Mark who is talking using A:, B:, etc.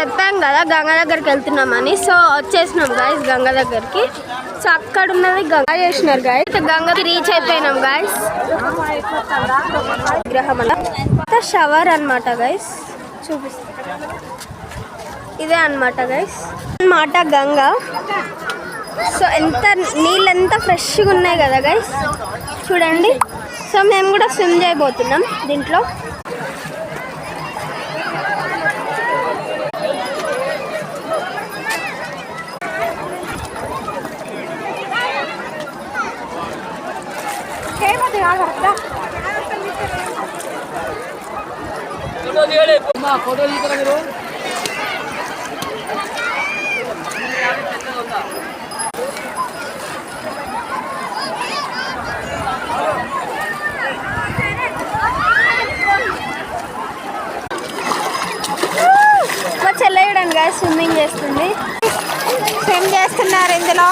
A: చెప్పాం కదా గంగ దగ్గరికి వెళ్తున్నామని. సో వచ్చేసినాం గాయస్ గంగ దగ్గరికి. సో అక్కడ ఉన్నది గంగ చేసినారు గాయస్. గంగకి రీచ్ అయిపోయినాం గాయస్. విగ్రహం అలా షవర్ అనమాట గాయస్. చూపిస్తా, ఇదే అనమాట గైస్ అనమాట గంగ. సో నీళ్ళు ఎంత ఫ్రెష్గా ఉన్నాయి కదా గైస్, చూడండి. సో మేము కూడా స్విమ్ చేయబోతున్నాం దీంట్లో. మా చెల్లెయడానికి స్విమ్మింగ్ చేస్తుంది. స్విమ్ చేస్తున్నారు ఇందులో.